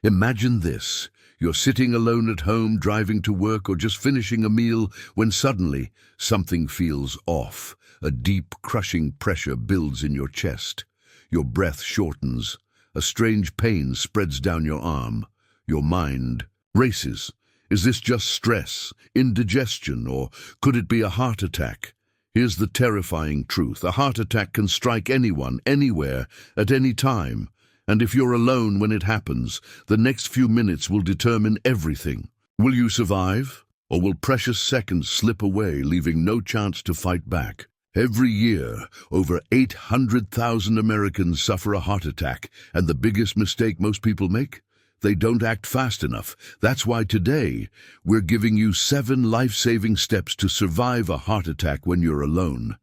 Imagine this. You're sitting alone at home, driving to work, or just finishing a meal, when suddenly something feels off. A deep, crushing pressure builds in your chest. Your breath shortens. A strange pain spreads down your arm. Your mind races. Is this just stress, indigestion, or could it be a heart attack? Here's the terrifying truth. A heart attack can strike anyone, anywhere, at any time. And if you're alone when it happens, the next few minutes will determine everything. Will you survive? Or will precious seconds slip away, leaving no chance to fight back? Every year, over 800,000 Americans suffer a heart attack, and the biggest mistake most people make? They don't act fast enough. That's why today, we're giving you 7 life-saving steps to survive a heart attack when you're alone.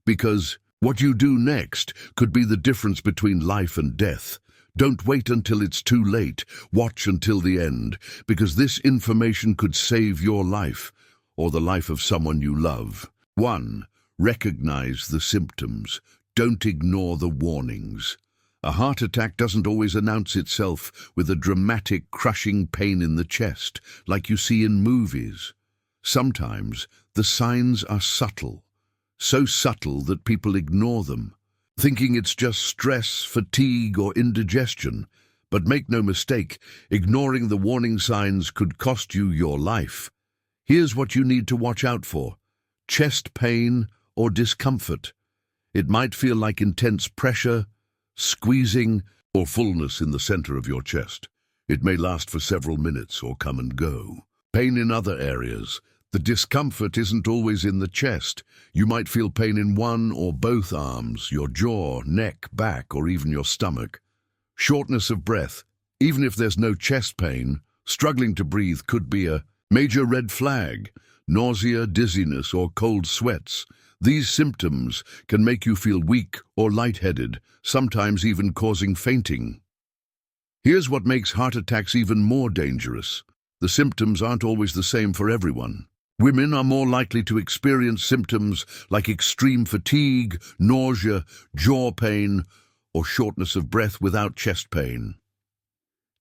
Because what you do next could be the difference between life and death. Don't wait until it's too late. Watch until the end, because this information could save your life, or the life of someone you love. 1. Recognize the symptoms. Don't ignore the warnings. A heart attack doesn't always announce itself with a dramatic, crushing pain in the chest, like you see in movies. Sometimes the signs are subtle, so subtle that people ignore them, thinking it's just stress, fatigue, or indigestion. But make no mistake, ignoring the warning signs could cost you your life. Here's what you need to watch out for: chest pain or discomfort. It might feel like intense pressure, squeezing, or fullness in the center of your chest. It may last for several minutes or come and go. Pain in other areas. The discomfort isn't always in the chest. You might feel pain in one or both arms, your jaw, neck, back, or even your stomach. Shortness of breath. Even if there's no chest pain, struggling to breathe could be a major red flag. Nausea, dizziness, or cold sweats. These symptoms can make you feel weak or lightheaded, sometimes even causing fainting. Here's what makes heart attacks even more dangerous. The symptoms aren't always the same for everyone. Women are more likely to experience symptoms like extreme fatigue, nausea, jaw pain, or shortness of breath without chest pain.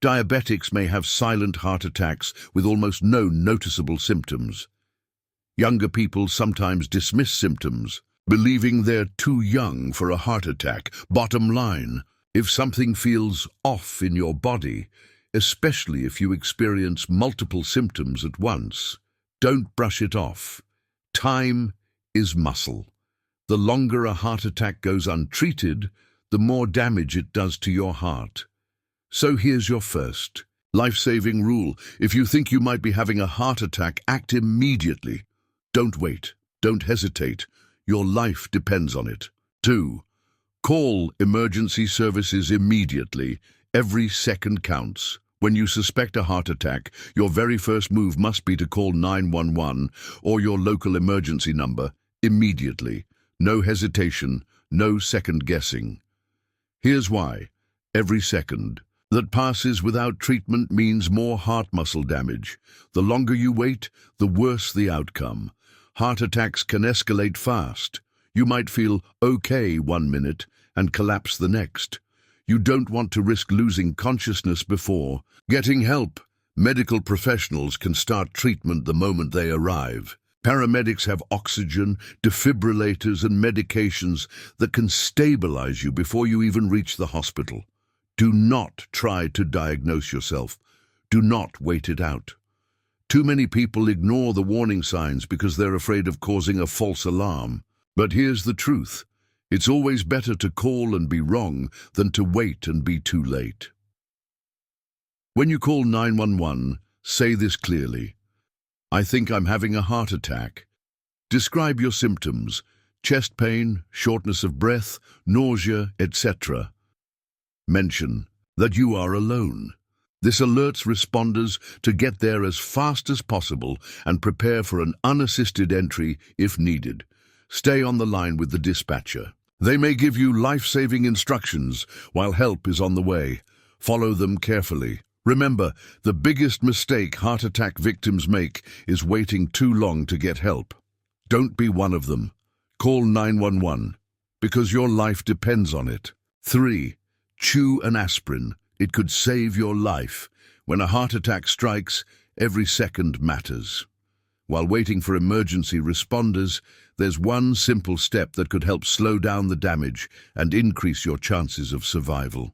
Diabetics may have silent heart attacks with almost no noticeable symptoms. Younger people sometimes dismiss symptoms, believing they're too young for a heart attack. Bottom line, if something feels off in your body, especially if you experience multiple symptoms at once, don't brush it off. Time is muscle. The longer a heart attack goes untreated, the more damage it does to your heart. So here's your first life-saving rule. If you think you might be having a heart attack, act immediately. Don't wait. Don't hesitate. Your life depends on it. 2. Call emergency services immediately. Every second counts. When you suspect a heart attack, your very first move must be to call 911 or your local emergency number immediately. No hesitation, no second guessing. Here's why. Every second that passes without treatment means more heart muscle damage. The longer you wait, the worse the outcome. Heart attacks can escalate fast. You might feel okay 1 minute and collapse the next. You don't want to risk losing consciousness before getting help. Medical professionals can start treatment the moment they arrive. Paramedics have oxygen, defibrillators, and medications that can stabilize you before you even reach the hospital. Do not try to diagnose yourself. Do not wait it out. Too many people ignore the warning signs because they're afraid of causing a false alarm. But here's the truth. It's always better to call and be wrong than to wait and be too late. When you call 911, say this clearly. I think I'm having a heart attack. Describe your symptoms: chest pain, shortness of breath, nausea, etc. Mention that you are alone. This alerts responders to get there as fast as possible and prepare for an unassisted entry if needed. Stay on the line with the dispatcher. They may give you life-saving instructions while help is on the way. Follow them carefully. Remember, the biggest mistake heart attack victims make is waiting too long to get help. Don't be one of them. Call 911 because your life depends on it. 3. Chew an aspirin. It could save your life. When a heart attack strikes, every second matters. While waiting for emergency responders, there's one simple step that could help slow down the damage and increase your chances of survival.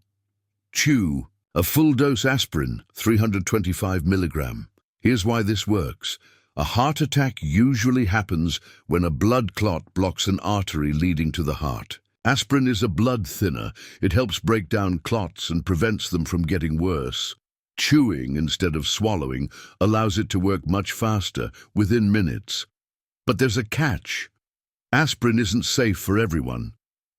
Chew a full-dose aspirin, 325 milligram. Here's why this works. A heart attack usually happens when a blood clot blocks an artery leading to the heart. Aspirin is a blood thinner. It helps break down clots and prevents them from getting worse. Chewing instead of swallowing allows it to work much faster, within minutes. But there's a catch. Aspirin isn't safe for everyone.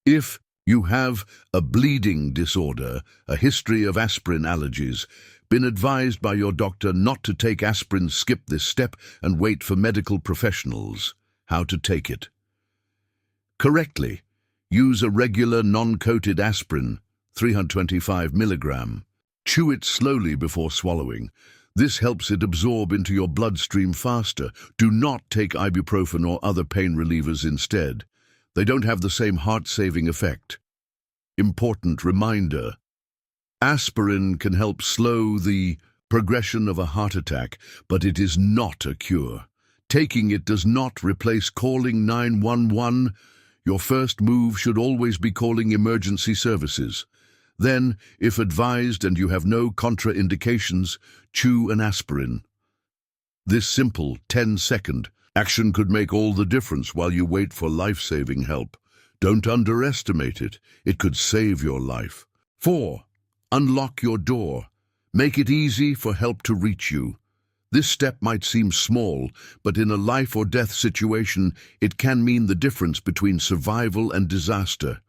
If you have a bleeding disorder, a history of aspirin allergies, been advised by your doctor not to take aspirin, skip this step and wait for medical professionals. How to take it correctly. Use a regular non-coated aspirin, 325 milligram. Chew it slowly before swallowing. This helps it absorb into your bloodstream faster. Do not take ibuprofen or other pain relievers instead. They don't have the same heart-saving effect. Important reminder: aspirin can help slow the progression of a heart attack, but it is not a cure. Taking it does not replace calling 911. Your first move should always be calling emergency services. Then, if advised and you have no contraindications, chew an aspirin. This simple 10-second action could make all the difference while you wait for life-saving help. Don't underestimate it. It could save your life. 4. Unlock your door. Make it easy for help to reach you. This step might seem small, but in a life-or-death situation, it can mean the difference between survival and disaster.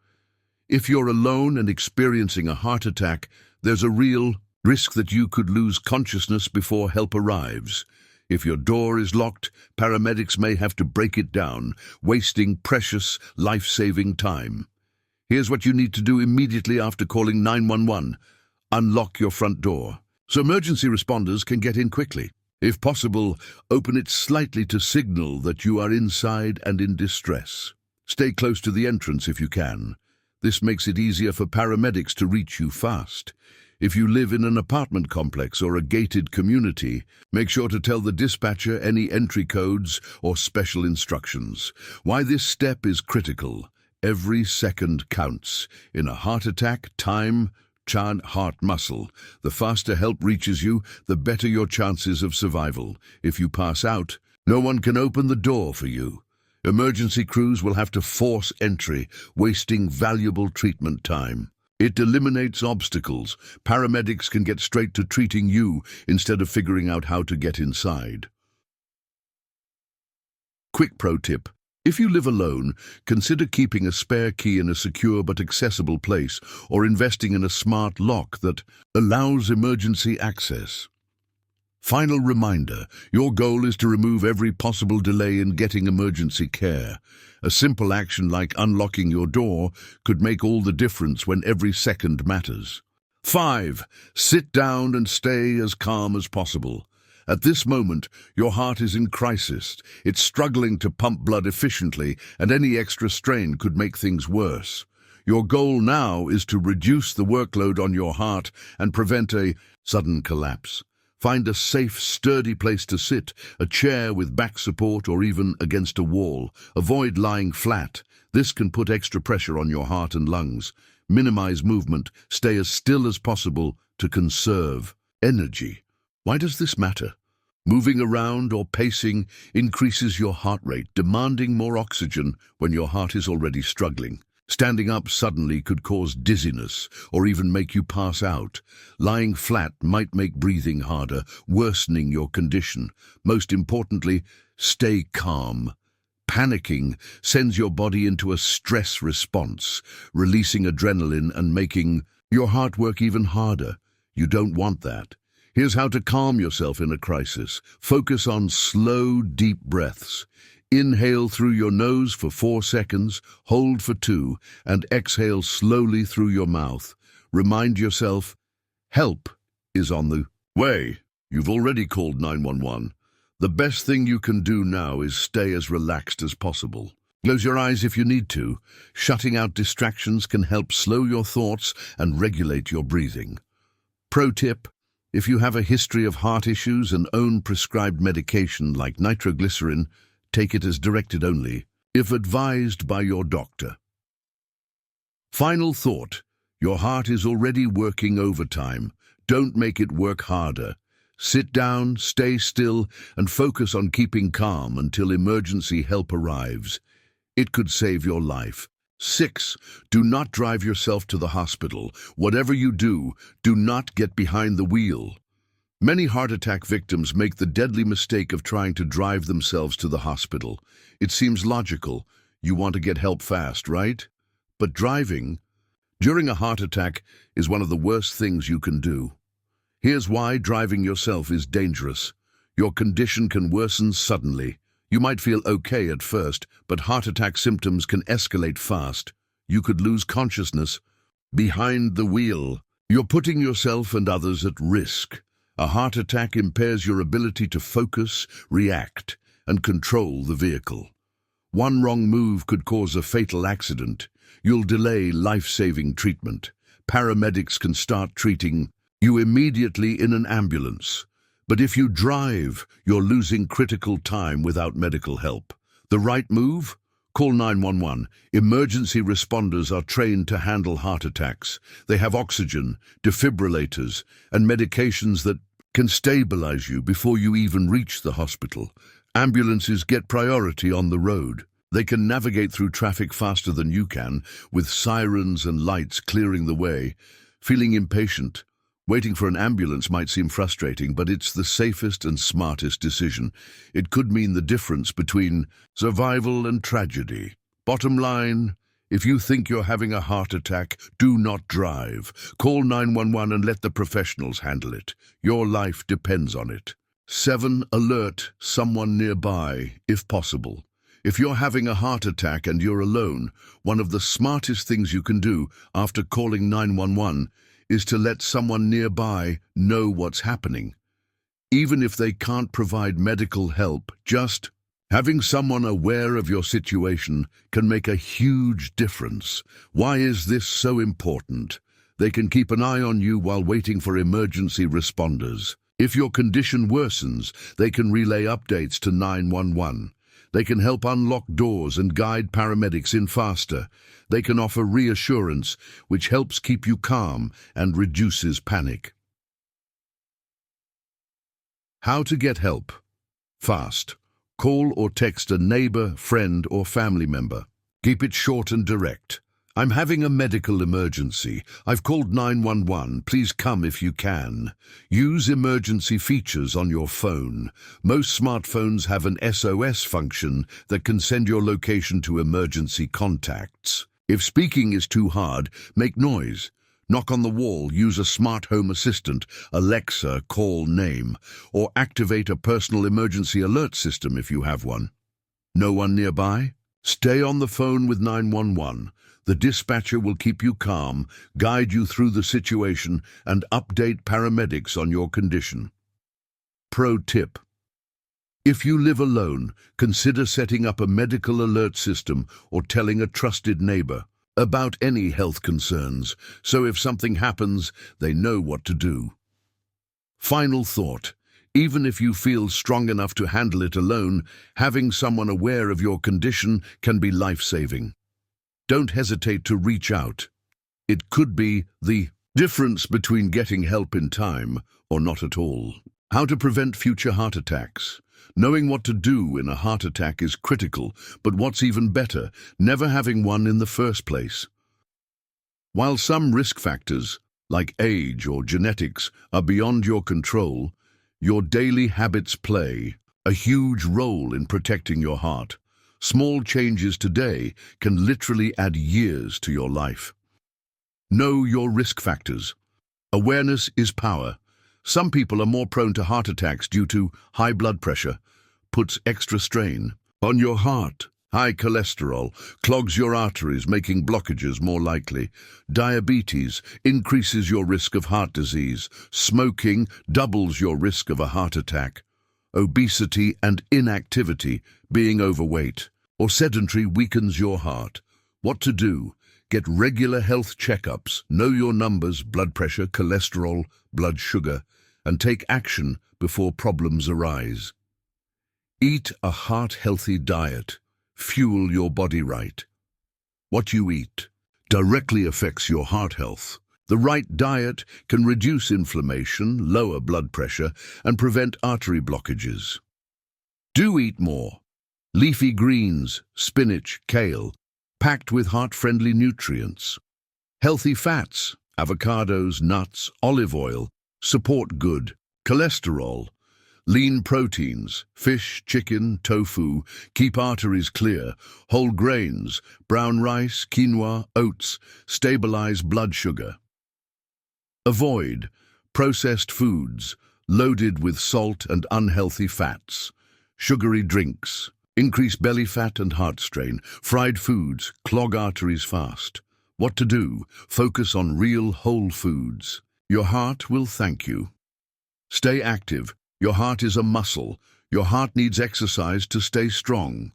If you're alone and experiencing a heart attack, there's a real risk that you could lose consciousness before help arrives. If your door is locked, paramedics may have to break it down, wasting precious, life-saving time. Here's what you need to do immediately after calling 911. Unlock your front door, so emergency responders can get in quickly. If possible, open it slightly to signal that you are inside and in distress. Stay close to the entrance if you can. This makes it easier for paramedics to reach you fast. If you live in an apartment complex or a gated community, make sure to tell the dispatcher any entry codes or special instructions. Why this step is critical. Every second counts. In a heart attack, time, heart muscle. The faster help reaches you, the better your chances of survival. If you pass out, no one can open the door for you. Emergency crews will have to force entry, wasting valuable treatment time. It eliminates obstacles. Paramedics can get straight to treating you instead of figuring out how to get inside. Quick pro tip. If you live alone, consider keeping a spare key in a secure but accessible place or investing in a smart lock that allows emergency access. Final reminder, your goal is to remove every possible delay in getting emergency care. A simple action like unlocking your door could make all the difference when every second matters. 5. Sit down and stay as calm as possible. At this moment, your heart is in crisis. It's struggling to pump blood efficiently, and any extra strain could make things worse. Your goal now is to reduce the workload on your heart and prevent a sudden collapse. Find a safe, sturdy place to sit, a chair with back support or even against a wall. Avoid lying flat. This can put extra pressure on your heart and lungs. Minimize movement. Stay as still as possible to conserve energy. Why does this matter? Moving around or pacing increases your heart rate, demanding more oxygen when your heart is already struggling. Standing up suddenly could cause dizziness or even make you pass out. Lying flat might make breathing harder, worsening your condition. Most importantly, stay calm. Panicking sends your body into a stress response, releasing adrenaline and making your heart work even harder. You don't want that. Here's how to calm yourself in a crisis. Focus on slow, deep breaths. Inhale through your nose for 4 seconds, hold for 2, and exhale slowly through your mouth. Remind yourself, help is on the way. You've already called 911. The best thing you can do now is stay as relaxed as possible. Close your eyes if you need to. Shutting out distractions can help slow your thoughts and regulate your breathing. Pro tip: if you have a history of heart issues and own prescribed medication like nitroglycerin, take it as directed only, if advised by your doctor. Final thought: your heart is already working overtime. Don't make it work harder. Sit down, stay still, and focus on keeping calm until emergency help arrives. It could save your life. 6. Do not drive yourself to the hospital. Whatever you do not get behind the wheel. Many heart attack victims make the deadly mistake of trying to drive themselves to the hospital. It seems logical. You want to get help fast, right? But driving during a heart attack is one of the worst things you can do. Here's why driving yourself is dangerous. Your condition can worsen suddenly. You might feel okay at first, but heart attack symptoms can escalate fast. You could lose consciousness. Behind the wheel, you're putting yourself and others at risk. A heart attack impairs your ability to focus, react, and control the vehicle. One wrong move could cause a fatal accident. You'll delay life-saving treatment. Paramedics can start treating you immediately in an ambulance. But if you drive, you're losing critical time without medical help. The right move? Call 911. Emergency responders are trained to handle heart attacks. They have oxygen, defibrillators, and medications that can stabilize you before you even reach the hospital. Ambulances get priority on the road. They can navigate through traffic faster than you can, with sirens and lights clearing the way. Feeling impatient? Waiting for an ambulance might seem frustrating, but it's the safest and smartest decision. It could mean the difference between survival and tragedy. Bottom line, if you think you're having a heart attack, do not drive. Call 911 and let the professionals handle it. Your life depends on it. 7. Alert someone nearby, if possible. If you're having a heart attack and you're alone, one of the smartest things you can do after calling 911 is to let someone nearby know what's happening. Even if they can't provide medical help, just having someone aware of your situation can make a huge difference. Why is this so important? They can keep an eye on you while waiting for emergency responders. If your condition worsens, they can relay updates to 911. They can help unlock doors and guide paramedics in faster. They can offer reassurance, which helps keep you calm and reduces panic. How to get help? Fast. Call or text a neighbor, friend, or family member. Keep it short and direct. I'm having a medical emergency. I've called 911. Please come if you can. Use emergency features on your phone. Most smartphones have an SOS function that can send your location to emergency contacts. If speaking is too hard, make noise. Knock on the wall, use a smart home assistant, Alexa, call name, or activate a personal emergency alert system if you have one. No one nearby? Stay on the phone with 911. The dispatcher will keep you calm, guide you through the situation, and update paramedics on your condition. Pro tip: if you live alone, consider setting up a medical alert system or telling a trusted neighbor about any health concerns, so if something happens, they know what to do. Final thought: even if you feel strong enough to handle it alone, having someone aware of your condition can be life-saving. Don't hesitate to reach out. It could be the difference between getting help in time or not at all. How to prevent future heart attacks? Knowing what to do in a heart attack is critical, but what's even better, never having one in the first place. While some risk factors, like age or genetics, are beyond your control, your daily habits play a huge role in protecting your heart. Small changes today can literally add years to your life. Know your risk factors. Awareness is power. Some people are more prone to heart attacks due to high blood pressure, puts extra strain on your heart. High cholesterol clogs your arteries, making blockages more likely. Diabetes increases your risk of heart disease. Smoking doubles your risk of a heart attack. Obesity and inactivity, being overweight or sedentary, weakens your heart. What to do? Get regular health checkups, know your numbers, blood pressure, cholesterol, blood sugar, and take action before problems arise. Eat a heart-healthy diet. Fuel your body right. What you eat directly affects your heart health. The right diet can reduce inflammation, lower blood pressure, and prevent artery blockages. Do eat more. Leafy greens, spinach, kale, packed with heart-friendly nutrients. Healthy fats, avocados, nuts, olive oil, support good cholesterol. Lean proteins, fish, chicken, tofu, keep arteries clear. Whole grains, brown rice, quinoa, oats, stabilize blood sugar. Avoid processed foods loaded with salt and unhealthy fats. Sugary drinks increase belly fat and heart strain. Fried foods clog arteries fast. What to do? Focus on real whole foods. Your heart will thank you. Stay active. Your heart is a muscle. Your heart needs exercise to stay strong.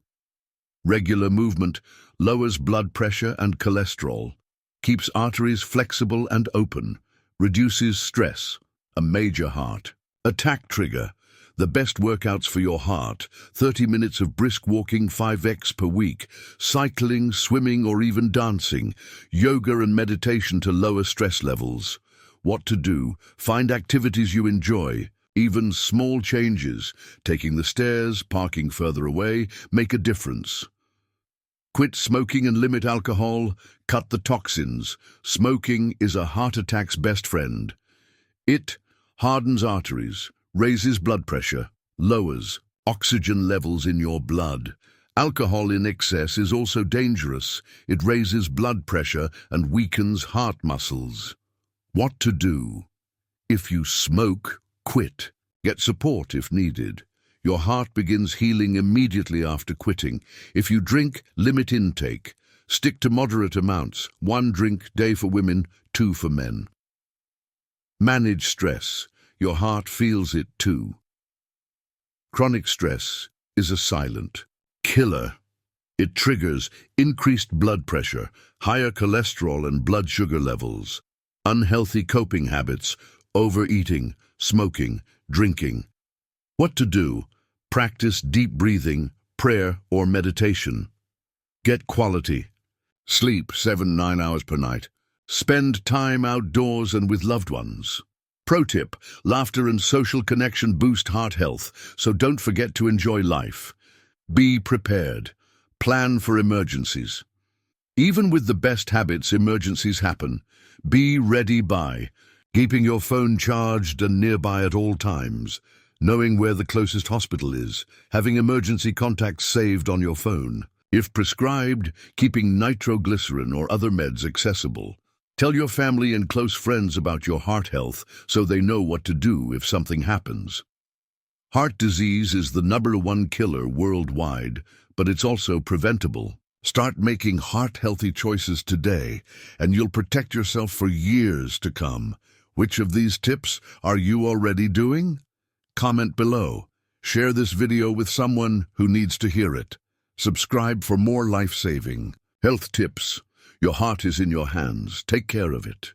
Regular movement lowers blood pressure and cholesterol, keeps arteries flexible and open, reduces stress, a major heart attack trigger. The best workouts for your heart: 30 minutes of brisk walking 5x per week, cycling, swimming, or even dancing, yoga and meditation to lower stress levels. What to do? Find activities you enjoy. Even small changes, taking the stairs, parking further away, make a difference. Quit smoking and limit alcohol. Cut the toxins. Smoking is a heart attack's best friend. It hardens arteries, raises blood pressure, lowers oxygen levels in your blood. Alcohol in excess is also dangerous. It raises blood pressure and weakens heart muscles. What to do? If you smoke, quit. Get support if needed. Your heart begins healing immediately after quitting. If you drink, limit intake. Stick to moderate amounts, 1 drink day for women, 2 for men. Manage stress. Your heart feels it too. Chronic stress is a silent killer. It triggers increased blood pressure, higher cholesterol and blood sugar levels, unhealthy coping habits, overeating, smoking, drinking. What to do? Practice deep breathing, prayer, or meditation. Get quality sleep, 7-9 hours per night. Spend time outdoors and with loved ones. Pro tip: laughter and social connection boost heart health, so don't forget to enjoy life. Be prepared. Plan for emergencies. Even with the best habits, emergencies happen. Be ready by keeping your phone charged and nearby at all times, knowing where the closest hospital is, having emergency contacts saved on your phone. If prescribed, keeping nitroglycerin or other meds accessible. Tell your family and close friends about your heart health so they know what to do if something happens. Heart disease is the #1 killer worldwide, but it's also preventable. Start making heart-healthy choices today, and you'll protect yourself for years to come. Which of these tips are you already doing? Comment below. Share this video with someone who needs to hear it. Subscribe for more life-saving health tips. Your heart is in your hands. Take care of it.